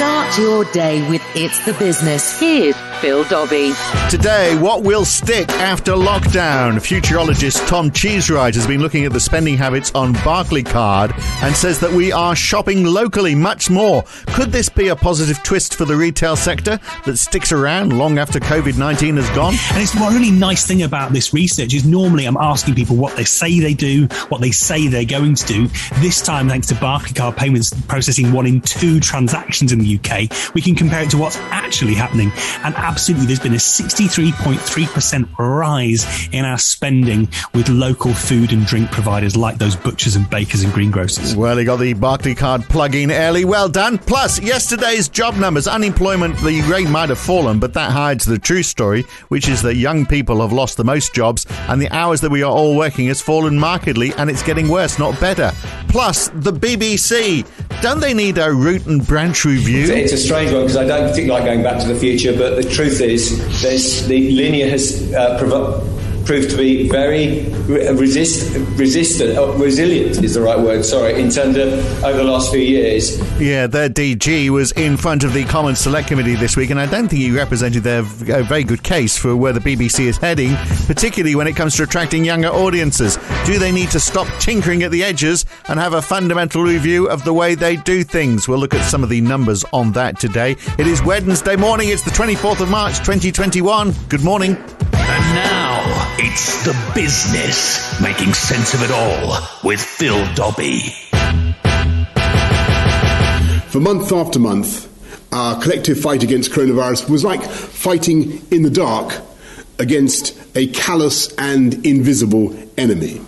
Start your day with It's the Business. Here's Phil Dobbie. Today, what will stick after lockdown? Futurologist Tom Cheesewright has been looking at the spending habits on Barclaycard and says that we are shopping locally much more. Could this be a positive twist for the retail sector that sticks around long after COVID-19 has gone? And it's one really nice thing about this research is normally I'm asking people what they say they do, what they say they're going to do. This time, thanks to Barclaycard payments processing 1 in 2 transactions in the UK, we can compare it to what's actually happening. And absolutely, there's been a 63.3% rise in our spending with local food and drink providers like those butchers and bakers and greengrocers. Well, he got the Barclaycard plug-in early. Well done. Plus, yesterday's job numbers. Unemployment, the rate might have fallen, but that hides the true story, which is that young people have lost the most jobs and the hours that we are all working has fallen markedly, and it's getting worse, not better. Plus, the BBC. Don't they need a root and branch review? It's a strange one because I don't particularly like going back to the future, but the truth is the linear has proved to be very resilient is the right word, in terms of over the last few years. Yeah, their DG was in front of the Commons Select Committee this week, and I don't think he represented a very good case for where the BBC is heading, particularly when it comes to attracting younger audiences. Do they need to stop tinkering at the edges and have a fundamental review of the way they do things? We'll look at some of the numbers on that today. It is Wednesday morning, it's the 24th of March 2021. Good morning. And now, it's the business, making sense of it all with Phil Dobbie. For month after month, our collective fight against coronavirus was like fighting in the dark against a callous and invisible enemy,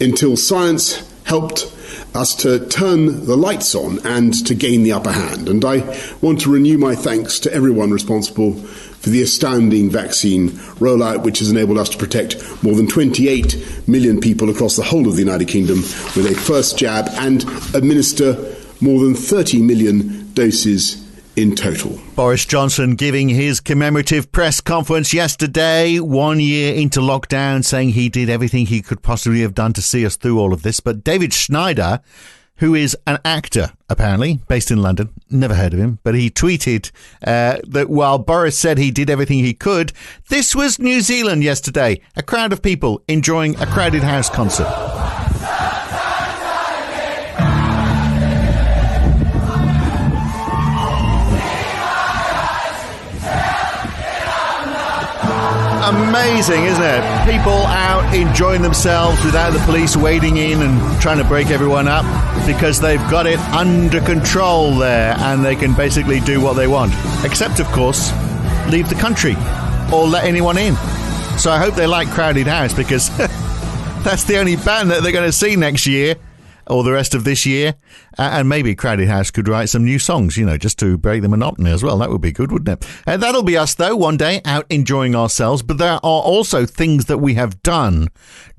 until science helped us to turn the lights on and to gain the upper hand. And I want to renew my thanks to everyone responsible for the astounding vaccine rollout, which has enabled us to protect more than 28 million people across the whole of the United Kingdom with a first jab and administer more than 30 million doses in total. Boris Johnson giving his commemorative press conference yesterday, 1 year into lockdown, saying he did everything he could possibly have done to see us through all of this. But David Schneider, who is an actor, apparently, based in London, never heard of him, but he tweeted that while Boris said he did everything he could, this was New Zealand yesterday, a crowd of people enjoying a crowded house concert. Amazing, isn't it? People out enjoying themselves without the police wading in and trying to break everyone up, because they've got it under control there and they can basically do what they want. Except, of course, leave the country or let anyone in. So I hope they like Crowded House, because that's the only band that they're going to see next year or the rest of this year. And maybe Crowded House could write some new songs, just to break the monotony as well. That would be good, wouldn't it? That'll be us, though, one day out enjoying ourselves. But there are also things that we have done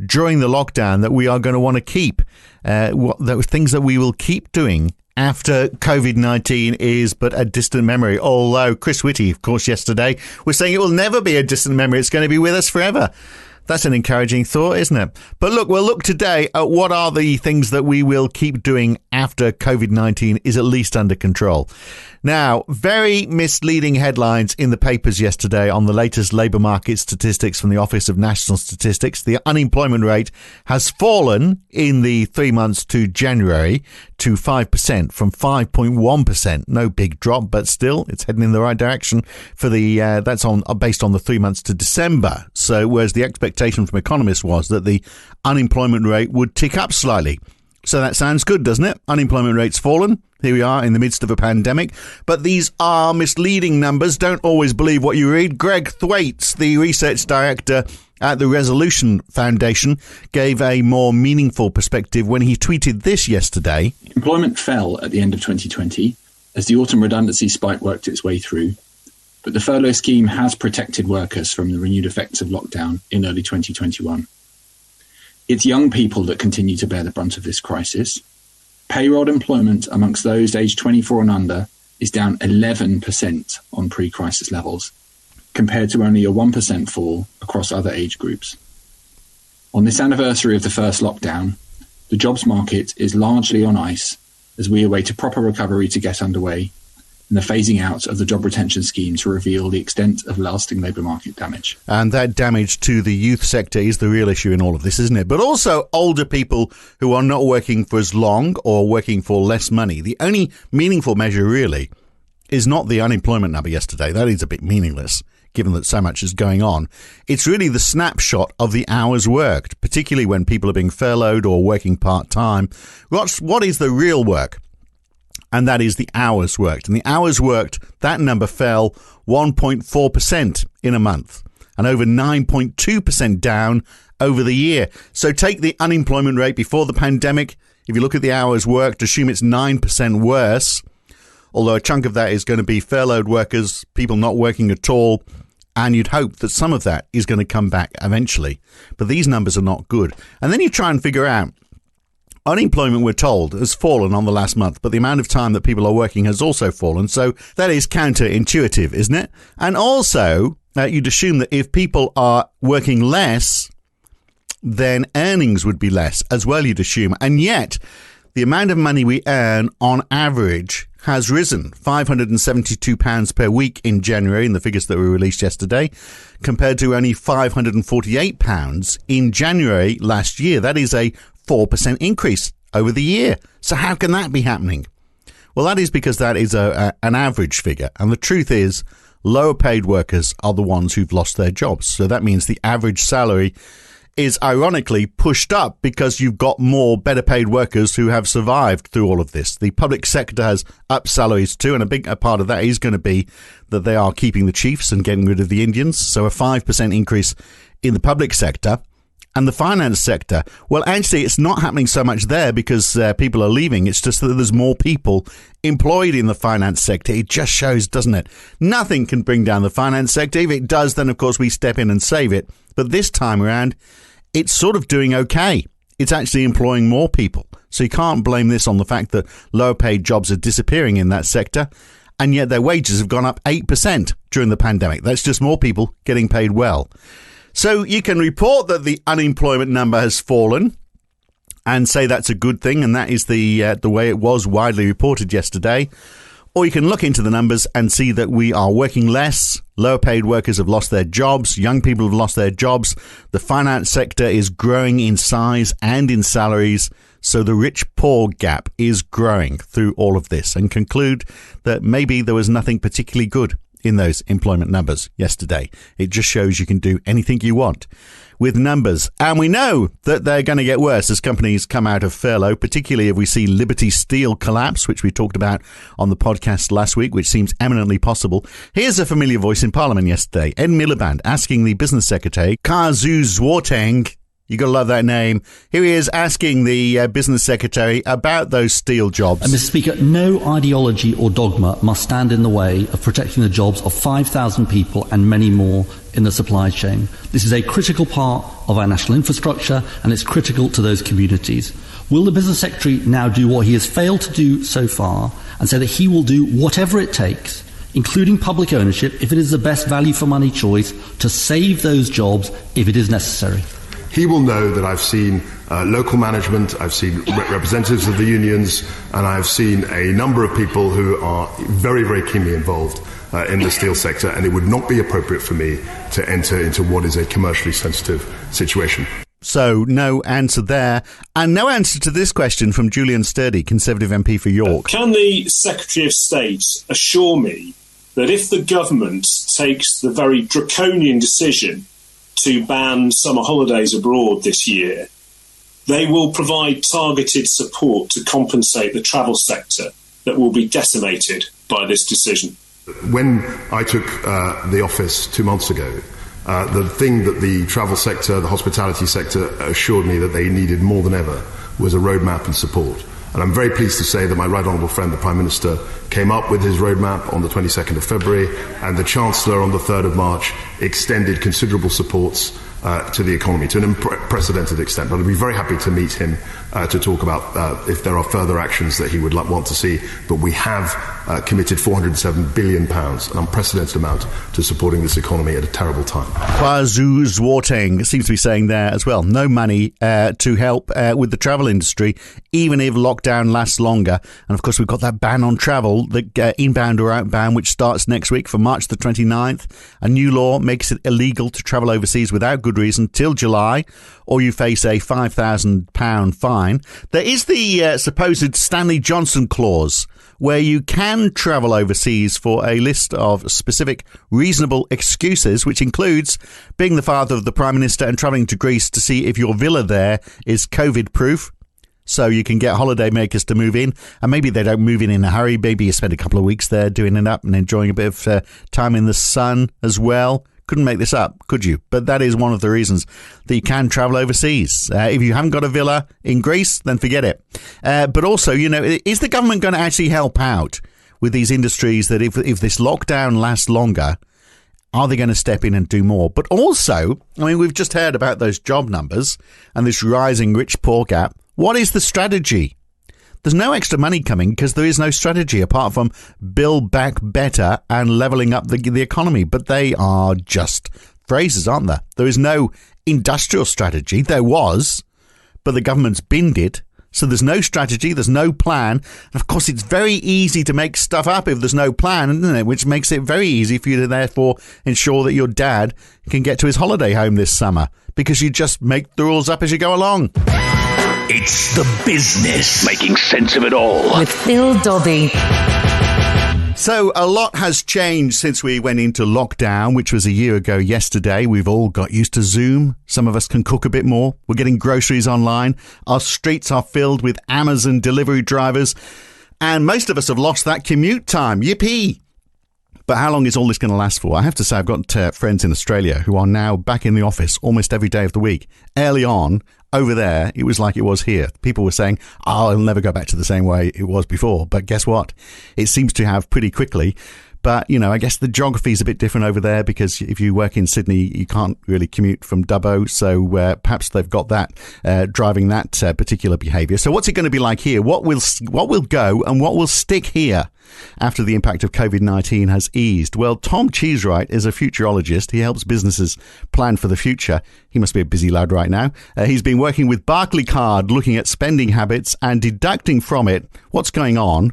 during the lockdown that we are going to want to keep. Things that we will keep doing after COVID-19 is but a distant memory. Although Chris Whitty, of course, yesterday was saying it will never be a distant memory. It's going to be with us forever. That's an encouraging thought, isn't it? But look, we'll look today at what are the things that we will keep doing after COVID-19 is at least under control. Now, very misleading headlines in the papers yesterday on the latest labour market statistics from the Office of National Statistics. The unemployment rate has fallen in the 3 months to January to 5% from 5.1%. No big drop, but still it's heading in the right direction for the that's based on the 3 months to December. So whereas the expectation from economists was that the unemployment rate would tick up slightly. So that sounds good, doesn't it? Unemployment rate's fallen. Here we are in the midst of a pandemic. But these are misleading numbers. Don't always believe what you read. Greg Thwaites, the research director at the Resolution Foundation, gave a more meaningful perspective when he tweeted this yesterday. Employment fell at the end of 2020 as the autumn redundancy spike worked its way through. But the furlough scheme has protected workers from the renewed effects of lockdown in early 2021. It's young people that continue to bear the brunt of this crisis. Payroll employment amongst those aged 24 and under is down 11% on pre-crisis levels, compared to only a 1% fall across other age groups. On this anniversary of the first lockdown, the jobs market is largely on ice as we await a proper recovery to get underway, and the phasing out of the job retention scheme to reveal the extent of lasting labour market damage. And that damage to the youth sector is the real issue in all of this, isn't it? But also older people who are not working for as long or working for less money. The only meaningful measure really is not the unemployment number yesterday. That is a bit meaningless, given that so much is going on. It's really the snapshot of the hours worked, particularly when people are being furloughed or working part-time. What is the real work? And that is the hours worked. And the hours worked, that number fell 1.4% in a month and over 9.2% down over the year. So take the unemployment rate before the pandemic. If you look at the hours worked, assume it's 9% worse, although a chunk of that is going to be furloughed workers, people not working at all, and you'd hope that some of that is going to come back eventually. But these numbers are not good. And then you try and figure out, unemployment, we're told, has fallen on the last month, but the amount of time that people are working has also fallen. So that is counterintuitive, isn't it? And also, you'd assume that if people are working less, then earnings would be less as well, you'd assume. And yet, the amount of money we earn on average has risen £572 per week in January in the figures that were released yesterday, compared to only £548 in January last year. That is a 4% increase over the year. So how can that be happening? Well, that is because that is an average figure. And the truth is, lower paid workers are the ones who've lost their jobs. So that means the average salary is ironically pushed up because you've got more better paid workers who have survived through all of this. The public sector has upped salaries too, and a big part of that is going to be that they are keeping the chiefs and getting rid of the Indians. So a 5% increase in the public sector. And the finance sector, well, actually, it's not happening so much there because people are leaving. It's just that there's more people employed in the finance sector. It just shows, doesn't it? Nothing can bring down the finance sector. If it does, then, of course, we step in and save it. But this time around, it's sort of doing okay. It's actually employing more people. So you can't blame this on the fact that lower paid jobs are disappearing in that sector. And yet their wages have gone up 8% during the pandemic. That's just more people getting paid well. So you can report that the unemployment number has fallen and say that's a good thing, and that is the way it was widely reported yesterday. Or you can look into the numbers and see that we are working less, lower paid workers have lost their jobs, young people have lost their jobs, the finance sector is growing in size and in salaries, so the rich-poor gap is growing through all of this, and conclude that maybe there was nothing particularly good in those employment numbers yesterday. It just shows you can do anything you want with numbers. And we know that they're going to get worse as companies come out of furlough, particularly if we see Liberty Steel collapse, which we talked about on the podcast last week, which seems eminently possible. Here's a familiar voice in Parliament yesterday, Ed Miliband, asking the Business Secretary, Kazu Zwarteng, you got to love that name. Here he is asking the Business Secretary about those steel jobs. Mr. Speaker, no ideology or dogma must stand in the way of protecting the jobs of 5,000 people and many more in the supply chain. This is a critical part of our national infrastructure and it's critical to those communities. Will the Business Secretary now do what he has failed to do so far and say that he will do whatever it takes, including public ownership, if it is the best value for money choice, to save those jobs if it is necessary? He will know that I've seen local management, I've seen representatives of the unions, and I've seen a number of people who are very, very keenly involved in the steel sector, and it would not be appropriate for me to enter into what is a commercially sensitive situation. So no answer there. And no answer to this question from Julian Sturdy, Conservative MP for York. Can the Secretary of State assure me that if the government takes the very draconian decision to ban summer holidays abroad this year, they will provide targeted support to compensate the travel sector that will be decimated by this decision? When I took the office 2 months ago, the thing that the travel sector, the hospitality sector assured me that they needed more than ever was a roadmap and support. And I'm very pleased to say that my right honourable friend, the Prime Minister, came up with his roadmap on the 22nd of February, and the Chancellor on the 3rd of March extended considerable supports to the economy to an unprecedented extent. But I'd be very happy to meet him to talk about if there are further actions that he would want to see. But we have committed £407 billion, an unprecedented amount, to supporting this economy at a terrible time. KwaZulu-Natal seems to be saying there as well. No money to help with the travel industry, even if lockdown lasts longer. And of course, we've got that ban on travel, the inbound or outbound, which starts next week for March the 29th. A new law makes it illegal to travel overseas without good reason till July, or you face a £5,000 fine. There is the supposed Stanley Johnson clause, where you can travel overseas for a list of specific reasonable excuses, which includes being the father of the Prime Minister and travelling to Greece to see if your villa there is COVID-proof. So you can get holiday makers to move in, and maybe they don't move in a hurry. Maybe you spend a couple of weeks there doing it up and enjoying a bit of time in the sun as well. Couldn't make this up, could you? But that is one of the reasons that you can travel overseas. If you haven't got a villa in Greece, then forget it. But also, is the government going to actually help out with these industries that if this lockdown lasts longer, are they going to step in and do more? But also, we've just heard about those job numbers and this rising rich-poor gap. What is the strategy? There's no extra money coming because there is no strategy apart from build back better and levelling up the economy. But they are just phrases, aren't there? There is no industrial strategy. There was, but the government's binned it. So there's no strategy, there's no plan. And of course, it's very easy to make stuff up if there's no plan, isn't it? Which makes it very easy for you to therefore ensure that your dad can get to his holiday home this summer, because you just make the rules up as you go along. It's the business, making sense of it all. With Phil Dobbie. So a lot has changed since we went into lockdown, which was a year ago yesterday. We've all got used to Zoom. Some of us can cook a bit more. We're getting groceries online. Our streets are filled with Amazon delivery drivers. And most of us have lost that commute time. Yippee! But how long is all this going to last for? I have to say, I've got friends in Australia who are now back in the office almost every day of the week. Early on, over there, it was like it was here. People were saying, I'll never go back to the same way it was before. But guess what? It seems to have pretty quickly. But, I guess the geography is a bit different over there, because if you work in Sydney, you can't really commute from Dubbo. So perhaps they've got that driving that particular behaviour. So what's it going to be like here? What will go and what will stick here after the impact of COVID-19 has eased? Well, Tom Cheesewright is a futurologist. He helps businesses plan for the future. He must be a busy lad right now. He's been working with Barclaycard, looking at spending habits and deducting from it what's going on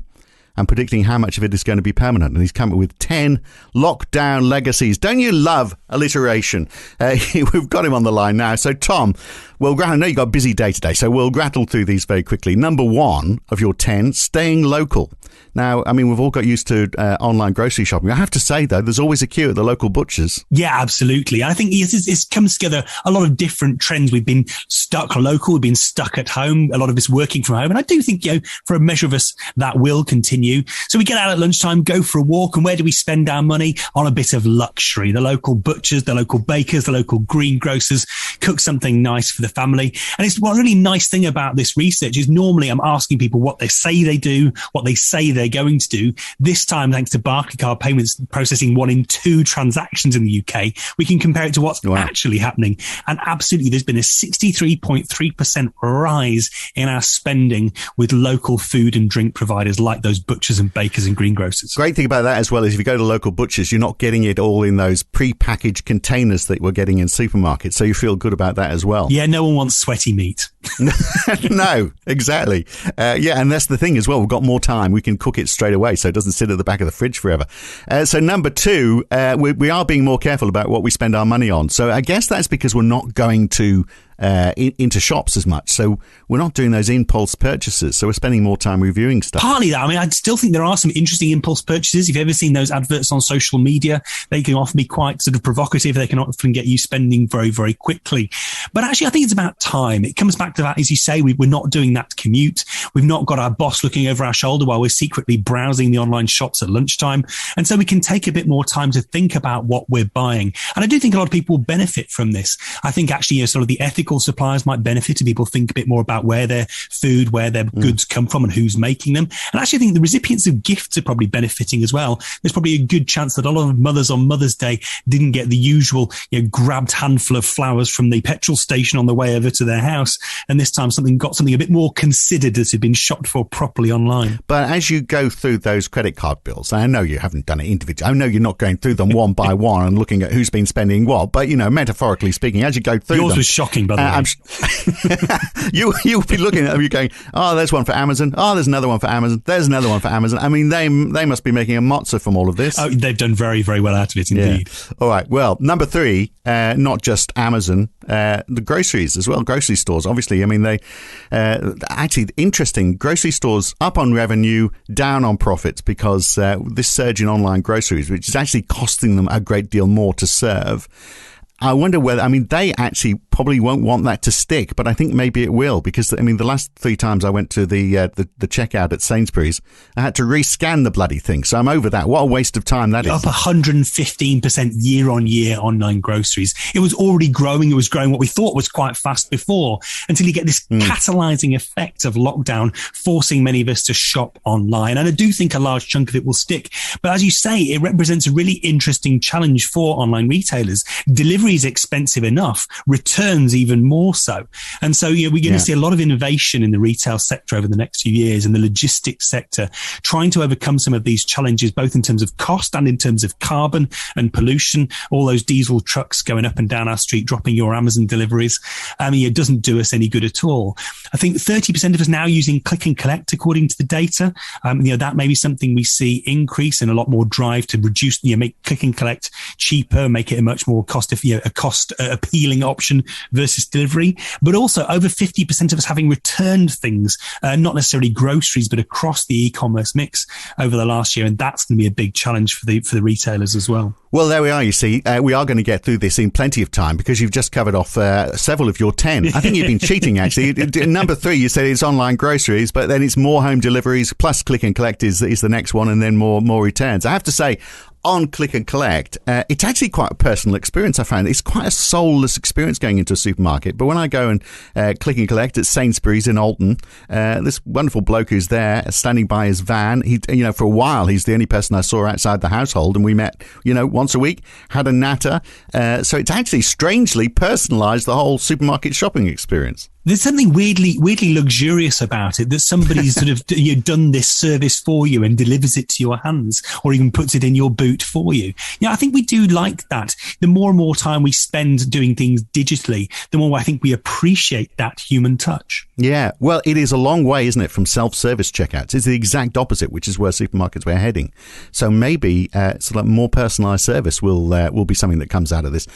and predicting how much of it is going to be permanent. And he's come up with 10 lockdown legacies. Don't you love alliteration? We've got him on the line now. So, Tom, I know you've got a busy day today, so we'll rattle through these very quickly. Number 1 of your 10, staying local. Now, we've all got used to online grocery shopping. I have to say, though, there's always a queue at the local butchers. Yeah, absolutely. I think it comes together a lot of different trends. We've been stuck local, we've been stuck at home, a lot of us working from home. And I do think, for a measure of us, that will continue. So we get out at lunchtime, go for a walk, and where do we spend our money? On a bit of luxury. The local butchers, the local bakers, the local greengrocers cook something nice for the family. And it's one really nice thing about this research is normally I'm asking people what they say they do, what they say they're going to do. This time, thanks to Barclaycard payments processing 1 in 2 transactions in the UK, we can compare it to what's actually happening. And absolutely, there's been a 63.3% rise in our spending with local food and drink providers like those butchers and bakers and greengrocers. Great thing about that as well is if you go to local butchers, you're not getting it all in those pre-packaged containers that we're getting in supermarkets. So you feel good about that as well. Yeah, no one wants sweaty meat. No, exactly. And that's the thing as well. We've got more time. We can cook it straight away so it doesn't sit at the back of the fridge forever. So number 2, we are being more careful about what we spend our money on. So I guess that's because we're not going to into shops as much. So we're not doing those impulse purchases. So we're spending more time reviewing stuff. Partly that. I still think there are some interesting impulse purchases. If you've ever seen those adverts on social media, they can often be quite sort of provocative. They can often get you spending very, very quickly. But actually, I think it's about time. It comes back to that, as you say, we're not doing that commute. We've not got our boss looking over our shoulder while we're secretly browsing the online shops at lunchtime. And so we can take a bit more time to think about what we're buying. And I do think a lot of people will benefit from this. I think actually, sort of the ethical ethical suppliers might benefit if people think a bit more about where their food, where their goods come from and who's making them. And actually, I think the recipients of gifts are probably benefiting as well. There's probably a good chance that a lot of mothers on Mother's Day didn't get the usual, grabbed handful of flowers from the petrol station on the way over to their house. And this time got something a bit more considered that had been shopped for properly online. But as you go through those credit card bills, I know you haven't done it individually. I know you're not going through them one by one and looking at who's been spending what. But, metaphorically speaking, as you go through Yours them... was shocking, by the way. You'll be looking at them, you're going, oh, there's one for Amazon. Oh, there's another one for Amazon. There's another one for Amazon. I mean, they must be making a mozza from all of this. Oh, they've done very, very well out of it, indeed. Yeah. All right. Well, number 3, not just Amazon, the groceries as well, grocery stores. Obviously, I mean, they actually interesting. Grocery stores up on revenue, down on profits because this surge in online groceries, which is actually costing them a great deal more to serve. I wonder whether, they actually probably won't want that to stick, but I think maybe it will because, the last 3 times I went to the checkout at Sainsbury's, I had to rescan the bloody thing. So I'm over that. What a waste of time that is. Up 115% year on year online groceries. It was already growing. It was growing what we thought was quite fast before until you get this catalyzing effect of lockdown, forcing many of us to shop online. And I do think a large chunk of it will stick. But as you say, it represents a really interesting challenge for online retailers. Delivery is expensive enough. Returns even more so. And so, we're going to see a lot of innovation in the retail sector over the next few years and the logistics sector, trying to overcome some of these challenges, both in terms of cost and in terms of carbon and pollution. All those diesel trucks going up and down our street, dropping your Amazon deliveries. It doesn't do us any good at all. I think 30% of us now using click and collect, according to the data. That may be something we see increase and a lot more drive to reduce, make click and collect cheaper, make it a much more cost appealing option versus delivery. But also over 50% of us having returned things, not necessarily groceries, but across the e-commerce mix over the last year. And that's going to be a big challenge for the retailers as well. Well, there we are. You see, we are going to get through this in plenty of time because you've just covered off several of your 10. I think you've been cheating, actually. Number 3, you said it's online groceries, but then it's more home deliveries plus click and collect is the next one, and then more returns. I have to say, on click and collect, it's actually quite a personal experience. I found it's quite a soulless experience going into a supermarket. But when I go and click and collect at Sainsbury's in Alton, this wonderful bloke who's there standing by his van, he, for a while, he's the only person I saw outside the household, and we met, once a week, had a natter. So it's actually strangely personalised the whole supermarket shopping experience. There's something weirdly luxurious about it, that somebody's sort of done this service for you and delivers it to your hands, or even puts it in your boot for you. I think we do like that. The more and more time we spend doing things digitally, the more I think we appreciate that human touch. Yeah, well, it is a long way, isn't it, from self-service checkouts? It's the exact opposite, which is where supermarkets were heading. So maybe sort of more personalised service will be something that comes out of this.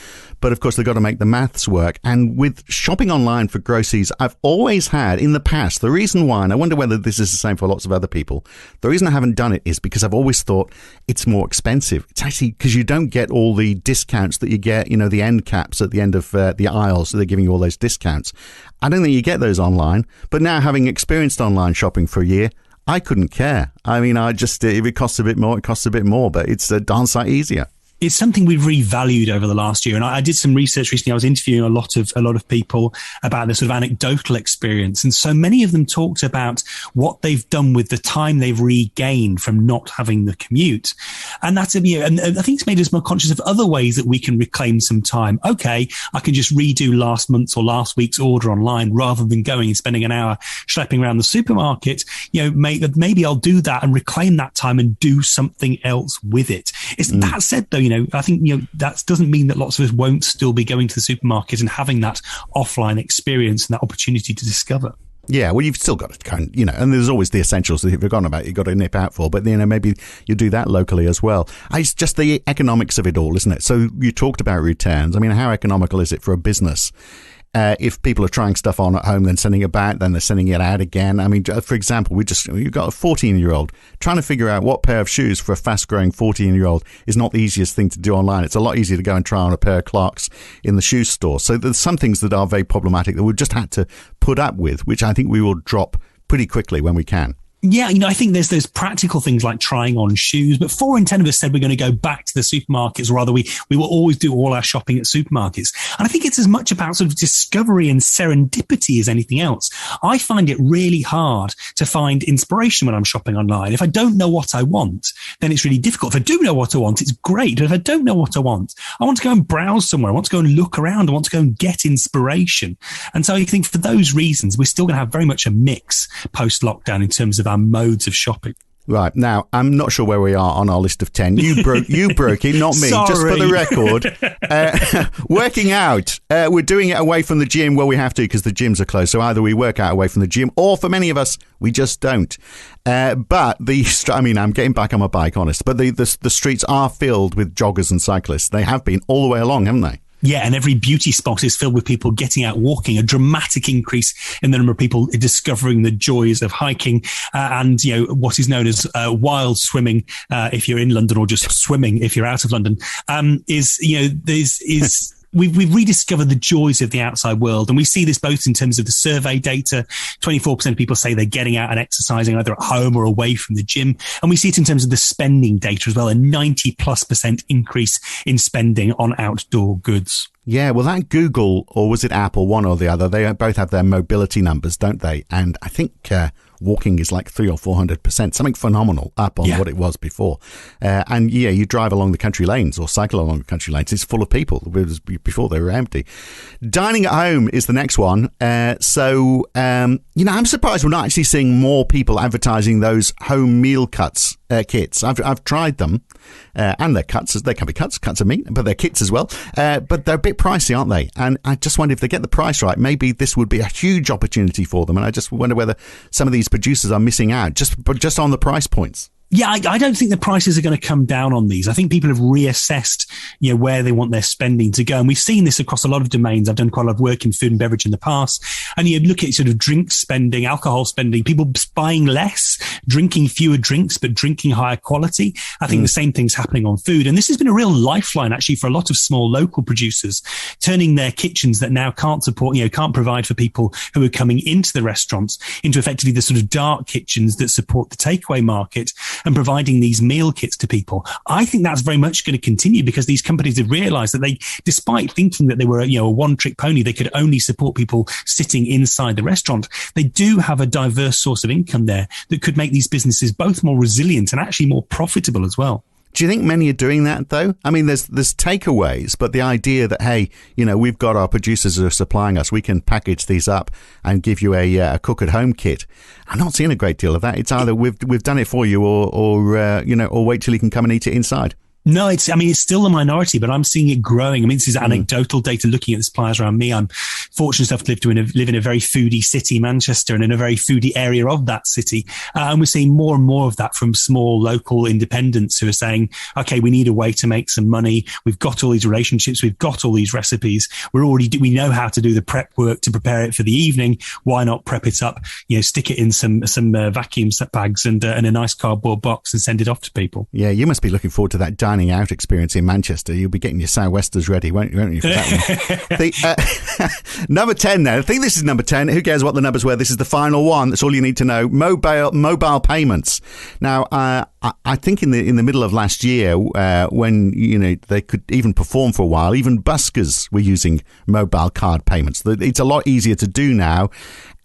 But of course, they've got to make the maths work. And with shopping online for groceries, I've always had in the past, the reason why, and I wonder whether this is the same for lots of other people, the reason I haven't done it is because I've always thought it's more expensive. It's actually because you don't get all the discounts that you get, the end caps at the end of the aisles. So they're giving you all those discounts. I don't think you get those online. But now, having experienced online shopping for a year, I couldn't care. If it costs a bit more, it costs a bit more, but it's a darn sight easier. It's something we've revalued over the last year. And I did some research recently. I was interviewing a lot of people about this sort of anecdotal experience. And so many of them talked about what they've done with the time they've regained from not having the commute. And that's, and I think it's made us more conscious of other ways that we can reclaim some time. Okay, I can just redo last month's or last week's order online rather than going and spending an hour schlepping around the supermarket. Maybe I'll do that and reclaim that time and do something else with it. That said, though, I think, that doesn't mean that lots of us won't still be going to the supermarket and having that offline experience and that opportunity to discover. Yeah, well, you've still got to kind of, and there's always the essentials that you've forgotten about, you've got to nip out for, but, maybe you do that locally as well. It's just the economics of it all, isn't it? So you talked about returns. How economical is it for a business? If people are trying stuff on at home, then sending it back, then they're sending it out again. For example, you've got a 14-year-old trying to figure out what pair of shoes for a fast-growing 14-year-old is not the easiest thing to do online. It's a lot easier to go and try on a pair of Clarks in the shoe store. So there's some things that are very problematic that we've just had to put up with, which I think we will drop pretty quickly when we can. Yeah, I think there's those practical things like trying on shoes, but 4 in 10 of us said we're going to go back to the supermarkets, or rather we will always do all our shopping at supermarkets. And I think it's as much about sort of discovery and serendipity as anything else. I find it really hard to find inspiration when I'm shopping online. If I don't know what I want, then it's really difficult. If I do know what I want, it's great. But if I don't know what I want to go and browse somewhere. I want to go and look around. I want to go and get inspiration. And so I think for those reasons, we're still going to have very much a mix post-lockdown in terms of our modes of shopping. Right. Now, I'm not sure where we are on our list of 10. You broke it, not me. Sorry. Just for the record. Working out. We're doing it away from the gym. Well, we have to because the gyms are closed. So either we work out away from the gym, or for many of us, we just don't. But I'm getting back on my bike, honest. But the streets are filled with joggers and cyclists. They have been all the way along, haven't they? Yeah, and every beauty spot is filled with people getting out walking, a dramatic increase in the number of people discovering the joys of hiking and, what is known as wild swimming, if you're in London, or just swimming if you're out of London, We've rediscovered the joys of the outside world. And we see this both in terms of the survey data. 24% of people say they're getting out and exercising either at home or away from the gym. And we see it in terms of the spending data as well, a 90+% increase in spending on outdoor goods. Yeah, well, that Google, or was it Apple, one or the other, they both have their mobility numbers, don't they? And I think walking is like 300 or 400%, something phenomenal up on what it was before. And you drive along the country lanes or cycle along the country lanes, it's full of people. Before they were empty. Dining at home is the next one. I'm surprised we're not actually seeing more people advertising those home meal kits. I've tried them, and they're cuts. They can be cuts of meat, but they're kits as well. But they're a bit pricey, aren't they? And I just wonder if they get the price right, maybe this would be a huge opportunity for them. And I just wonder whether some of these producers are missing out just on the price points. Yeah, I don't think the prices are going to come down on these. I think people have reassessed, where they want their spending to go. And we've seen this across a lot of domains. I've done quite a lot of work in food and beverage in the past. And you look at sort of drink spending, alcohol spending, people buying less, drinking fewer drinks, but drinking higher quality. I think the same thing's happening on food. And this has been a real lifeline, actually, for a lot of small local producers, turning their kitchens that now can't support, can't provide for people who are coming into the restaurants into effectively the sort of dark kitchens that support the takeaway market, and providing these meal kits to people. I think that's very much going to continue because these companies have realized that they, despite thinking that they were, a one-trick pony, they could only support people sitting inside the restaurant. They do have a diverse source of income there that could make these businesses both more resilient and actually more profitable as well. Do you think many are doing that, though? I mean, there's takeaways, but the idea that, hey, we've got our producers who are supplying us, we can package these up and give you a cook-at-home kit. I'm not seeing a great deal of that. It's either we've done it for you, or wait till you can come and eat it inside. No, it's still a minority, but I'm seeing it growing. This is anecdotal data looking at the suppliers around me. I'm fortunate enough to live in a very foodie city, Manchester, and in a very foodie area of that city. And we're seeing more and more of that from small local independents who are saying, okay, we need a way to make some money. We've got all these relationships. We've got all these recipes. We know how to do the prep work to prepare it for the evening. Why not prep it up, stick it in some vacuum bags and a nice cardboard box and send it off to people. Yeah, you must be looking forward to that dining out experience in Manchester. You'll be getting your sou'westers ready, won't you, for that one? Number 10 now. I think this is number 10. Who cares what the numbers were? This is the final one. That's all you need to know. Mobile payments. Now, I think in the middle of last year, when they could even perform for a while, even buskers were using mobile card payments. It's a lot easier to do now.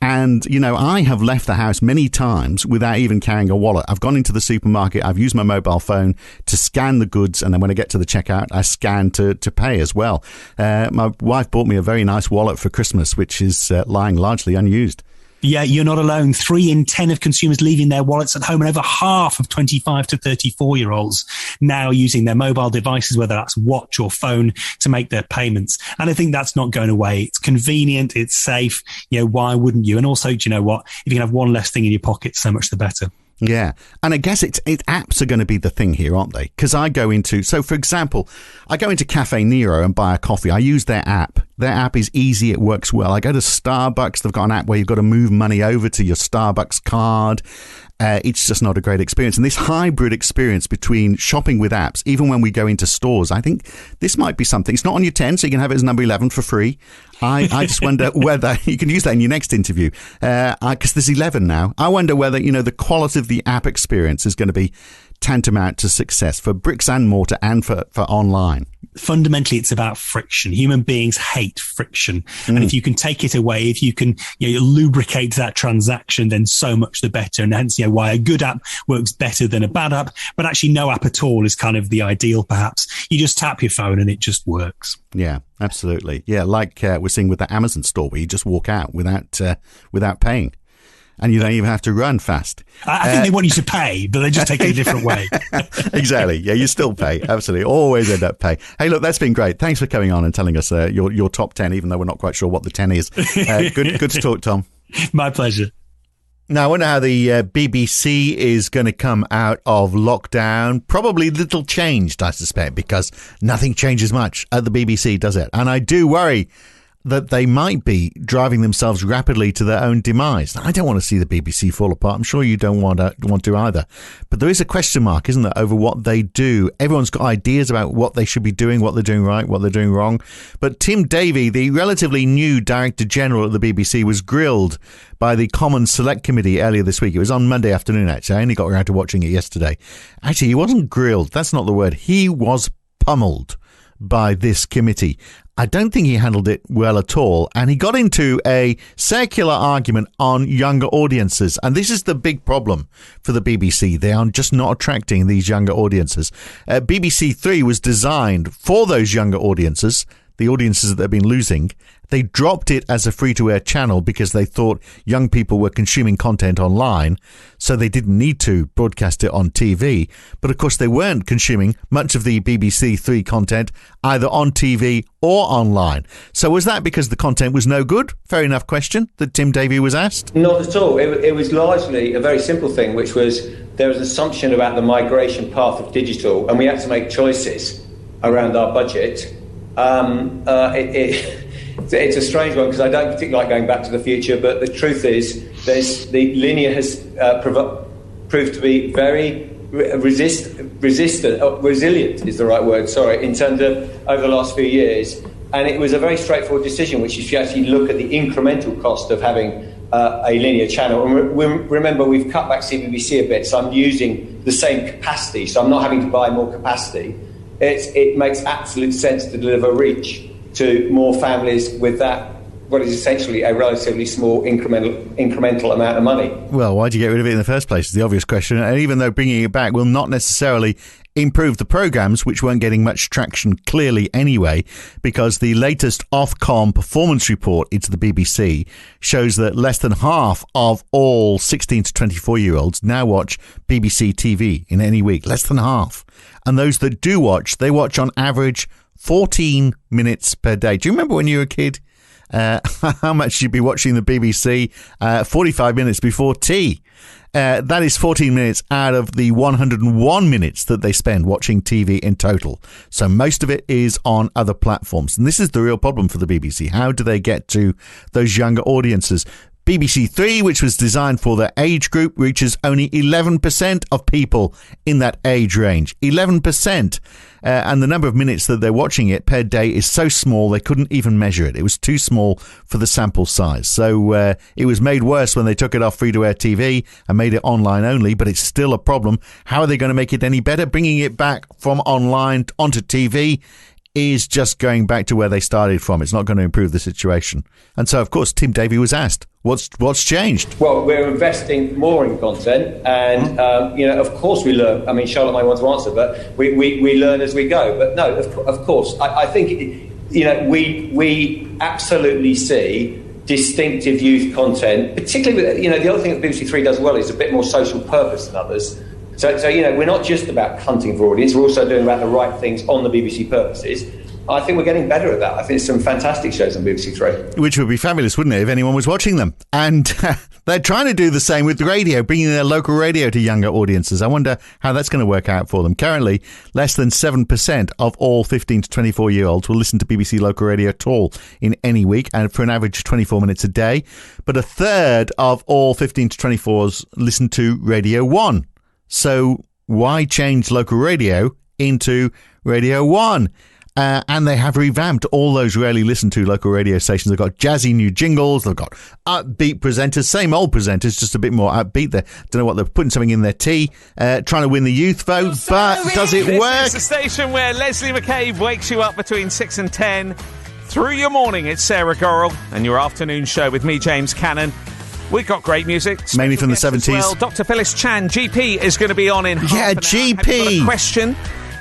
And, I have left the house many times without even carrying a wallet. I've gone into the supermarket. I've used my mobile phone to scan the goods. And then when I get to the checkout, I scan to pay as well. My wife bought me a very nice wallet for Christmas, which is lying largely unused. Yeah, you're not alone. 3 in 10 of consumers leaving their wallets at home, and over half of 25 to 34-year-olds now using their mobile devices, whether that's watch or phone, to make their payments. And I think that's not going away. It's convenient. It's safe. Why wouldn't you? And also, do you know what? If you can have one less thing in your pocket, so much the better. Yeah. And I guess apps are going to be the thing here, aren't they? Because for example, I go into Cafe Nero and buy a coffee. I use their app. Their app is easy. It works well. I go to Starbucks. They've got an app where you've got to move money over to your Starbucks card. it's just not a great experience. And this hybrid experience between shopping with apps, even when we go into stores, I think this might be something. It's not on your 10, so you can have it as number 11 for free. I just wonder whether you can use that in your next interview, because there's 11 now. I wonder whether, the quality of the app experience is going to be tantamount to success for bricks and mortar and for online. Fundamentally, it's about friction. Human beings hate friction. And if you can take it away, if you can lubricate that transaction, then so much the better. And hence, why a good app works better than a bad app. But actually, no app at all is kind of the ideal, perhaps. You just tap your phone and it just works. Yeah, absolutely. Yeah, like we're seeing with the Amazon store, where you just walk out without paying. And you don't even have to run fast. I think they want you to pay, but they just take it a different way. Exactly. Yeah, you still pay. Absolutely. Always end up paying. Hey, look, that's been great. Thanks for coming on and telling us your top 10, even though we're not quite sure what the 10 is. Good to talk, Tom. My pleasure. Now, I wonder how the BBC is going to come out of lockdown. Probably little changed, I suspect, because nothing changes much at the BBC, does it? And I do worry that they might be driving themselves rapidly to their own demise. Now, I don't want to see the BBC fall apart. I'm sure you don't want to either. But there is a question mark, isn't there, over what they do. Everyone's got ideas about what they should be doing, what they're doing right, what they're doing wrong. But Tim Davie, the relatively new Director General at the BBC, was grilled by the Commons Select Committee earlier this week. It was on Monday afternoon, actually. I only got around to watching it yesterday. Actually, he wasn't grilled. That's not the word. He was pummeled by this committee. I don't think he handled it well at all. And he got into a circular argument on younger audiences. And this is the big problem for the BBC. They are just not attracting these younger audiences. BBC Three was designed for those younger audiences, the audiences that they've been losing. They dropped it as a free-to-air channel because they thought young people were consuming content online, so they didn't need to broadcast it on TV. But of course, they weren't consuming much of the BBC Three content either on TV or online. So was that because the content was no good? Fair enough question that Tim Davie was asked. Not at all. It was largely a very simple thing, which was there was an assumption about the migration path of digital, and we had to make choices around our budget. It's a strange one because I don't particularly like going back to the future, but the truth is the linear has proved to be very resilient is the right word, in terms of over the last few years. And it was a very straightforward decision, which is if you actually look at the incremental cost of having a linear channel. And remember, we've cut back CBBC a bit, so I'm using the same capacity, so I'm not having to buy more capacity. It makes absolute sense to deliver reach to more families with that, what is essentially a relatively small incremental amount of money. Well, why'd you get rid of it in the first place is the obvious question. And even though bringing it back will not necessarily improve the programmes, which weren't getting much traction clearly anyway, because the latest Ofcom performance report into the BBC shows that less than half of all 16 to 24-year-olds now watch BBC TV in any week. Less than half. And those that do watch, they watch on average 14 minutes per day. Do you remember when you were a kid how much you'd be watching the BBC 45 minutes before tea? That is 14 minutes out of the 101 minutes that they spend watching TV in total. So most of it is on other platforms. And this is the real problem for the BBC. How do they get to those younger audiences? BBC Three, which was designed for their age group, reaches only 11% of people in that age range. 11%. And the number of minutes that they're watching it per day is so small they couldn't even measure it. It was too small for the sample size. So it was made worse when they took it off free-to-air TV and made it online only, but it's still a problem. How are they going to make it any better? Bringing it back from online onto TV is just going back to where they started from. It's not going to improve the situation. And so, of course, Tim Davie was asked, what's changed? Well, we're investing more in content, and of course we learn. I mean, Charlotte might want to answer, but we learn as we go. But no, of course, I think we absolutely see distinctive youth content, particularly with the other thing that BBC Three does well is a bit more social purpose than others. So we're not just about hunting for audience, we're also doing about the right things on the BBC purposes. I think we're getting better at that. I think there's some fantastic shows on BBC Three. Which would be fabulous, wouldn't it, if anyone was watching them? And they're trying to do the same with the radio, bringing their local radio to younger audiences. I wonder how that's going to work out for them. Currently, less than 7% of all 15 to 24-year-olds will listen to BBC local radio at all in any week, and for an average of 24 minutes a day. But a third of all 15 to 24s listen to Radio 1. So why change local radio into Radio 1? And they have revamped all those rarely listened to local radio stations. They've got jazzy new jingles. They've got upbeat presenters, same old presenters, just a bit more upbeat. They don't know what they're putting something in their tea, trying to win the youth vote. But does it work? This is the station where Leslie McCabe wakes you up between 6 and 10. Through your morning, it's Sarah Gorrell and your afternoon show with me, James Cannon. We've got great music. Mainly from the 70s. Well, Dr. Phyllis Chan, GP, is going to be on in half an hour. GP. Have you got a question?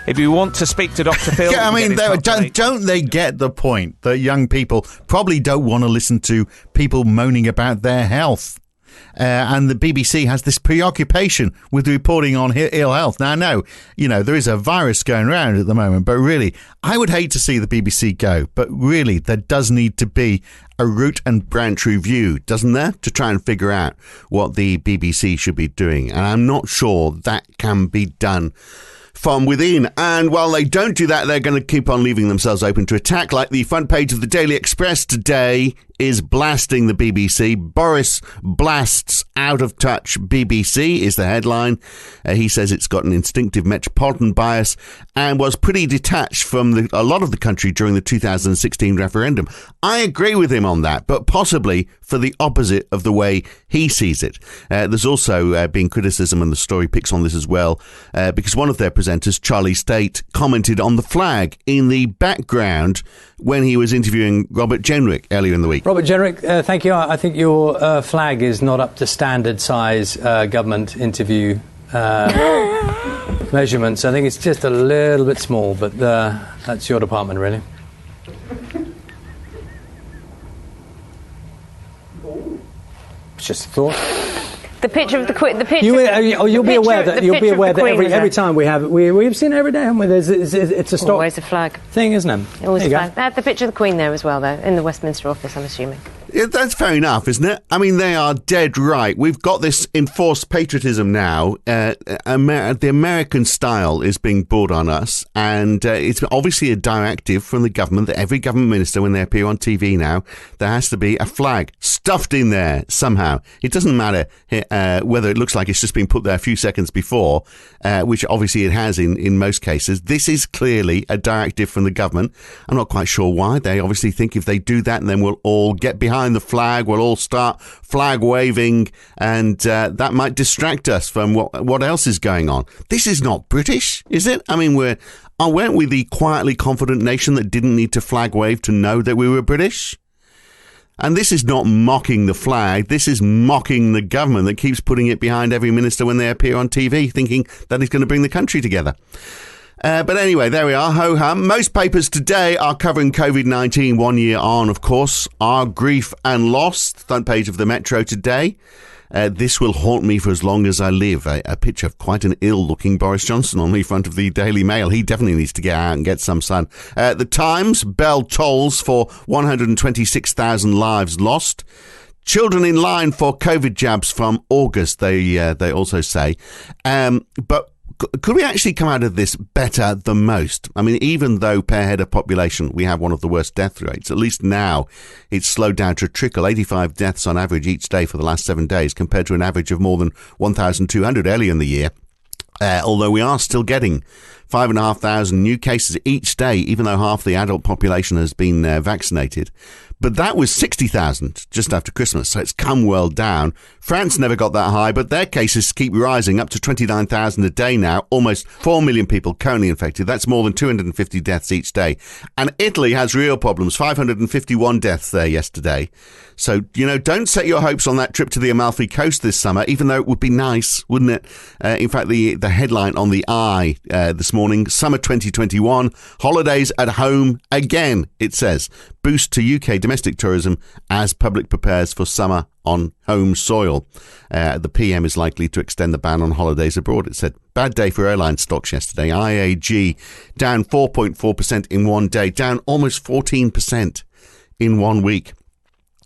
If you want to speak to Dr. Phil... I mean, don't they get the point that young people probably don't want to listen to people moaning about their health? And the BBC has this preoccupation with reporting on ill health. Now, I know, there is a virus going around at the moment, but really, I would hate to see the BBC go. But really, there does need to be a root and branch review, doesn't there, to try and figure out what the BBC should be doing. And I'm not sure that can be done from within. And while they don't do that, they're going to keep on leaving themselves open to attack, like the front page of the Daily Express today is blasting the BBC. Boris blasts out of touch BBC is the headline. He says it's got an instinctive metropolitan bias and was pretty detached from a lot of the country during the 2016 referendum. I agree with him on that, but possibly for the opposite of the way he sees it. There's also been criticism, and the story picks on this as well, because one of their presenters, Charlie State, commented on the flag in the background when he was interviewing Robert Jenrick earlier in the week. Robert Jenrick, thank you. I think your flag is not up to standard size government interview measurements. I think it's just a little bit small, but that's your department, really. It's just a thought. The picture of the Queen. You'll be aware that every time we've seen it every day, haven't we? It's a stock. Always a flag thing, isn't it? Always a flag. They had the picture of the Queen there as well, though, in the Westminster office, I'm assuming. Yeah, that's fair enough, isn't it? I mean, they are dead right. We've got this enforced patriotism now. The American style is being brought on us, and it's obviously a directive from the government that every government minister, when they appear on TV now, there has to be a flag stuffed in there somehow. It doesn't matter whether it looks like it's just been put there a few seconds before, which obviously it has in most cases. This is clearly a directive from the government. I'm not quite sure why. They obviously think if they do that, then we'll all get behind the flag, we'll all start flag waving, and that might distract us from what else is going on. This is not British, is it? I mean, weren't we the quietly confident nation that didn't need to flag wave to know that we were British? And this is not mocking the flag, this is mocking the government that keeps putting it behind every minister when they appear on TV, thinking that it's going to bring the country together. But anyway, there we are, ho-hum. Most papers today are covering COVID-19 1 year on, of course. Our grief and loss, front page of the Metro today. This will haunt me for as long as I live. A picture of quite an ill-looking Boris Johnson on the front of the Daily Mail. He definitely needs to get out and get some sun. The Times, bell tolls for 126,000 lives lost. Children in line for COVID jabs from August, they also say. But could we actually come out of this better than most? I mean, even though per head of population we have one of the worst death rates, at least now it's slowed down to a trickle. 85 deaths on average each day for the last 7 days, compared to an average of more than 1,200 earlier in the year. Although we are still getting 5,500 new cases each day, even though half the adult population has been vaccinated. But that was 60,000 just after Christmas, so it's come well down. France never got that high, but their cases keep rising up to 29,000 a day now. Almost 4 million people currently infected. That's more than 250 deaths each day. And Italy has real problems, 551 deaths there yesterday. So, don't set your hopes on that trip to the Amalfi Coast this summer, even though it would be nice, wouldn't it? In fact, the headline on the Eye this morning morning. Summer 2021. Holidays at home again, it says. Boost to UK domestic tourism as public prepares for summer on home soil. The PM is likely to extend the ban on holidays abroad, it said. Bad day for airline stocks yesterday. IAG down 4.4% in one day, down almost 14% in 1 week.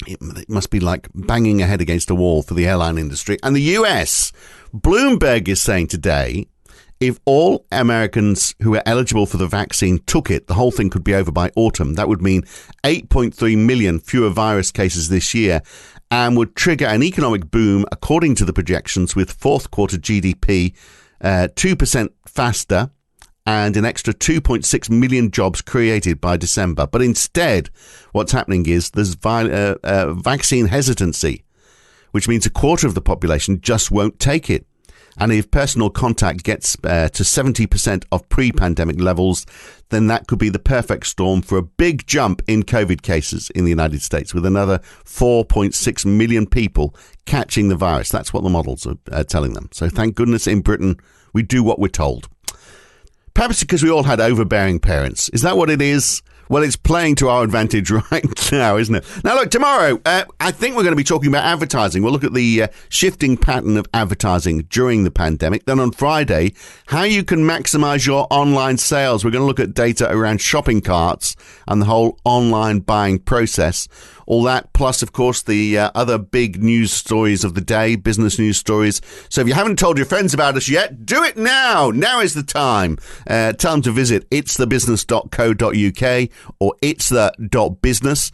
It must be like banging a head against a wall for the airline industry. And the US, Bloomberg is saying today, if all Americans who are eligible for the vaccine took it, the whole thing could be over by autumn. That would mean 8.3 million fewer virus cases this year and would trigger an economic boom, according to the projections, with fourth quarter GDP 2% faster and an extra 2.6 million jobs created by December. But instead, what's happening is there's vaccine hesitancy, which means a quarter of the population just won't take it. And if personal contact gets to 70% of pre-pandemic levels, then that could be the perfect storm for a big jump in COVID cases in the United States, with another 4.6 million people catching the virus. That's what the models are telling them. So thank goodness in Britain, we do what we're told. Perhaps because we all had overbearing parents. Is that what it is? Well, it's playing to our advantage right now, isn't it? Now, look, tomorrow, I think we're going to be talking about advertising. We'll look at the shifting pattern of advertising during the pandemic. Then on Friday, how you can maximize your online sales. We're going to look at data around shopping carts and the whole online buying process. All that, plus, of course, the other big news stories of the day, business news stories. So if you haven't told your friends about us yet, do it now. Now is the time. Tell them to visit itsthebusiness.co.uk or itsthe.business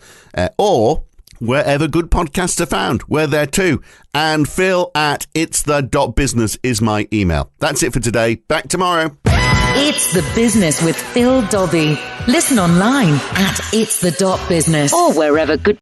or wherever good podcasts are found. We're there too. And phil@itsthe.business is my email. That's it for today. Back tomorrow. It's The Business with Phil Dobbie. Listen online at itsthe.business or wherever good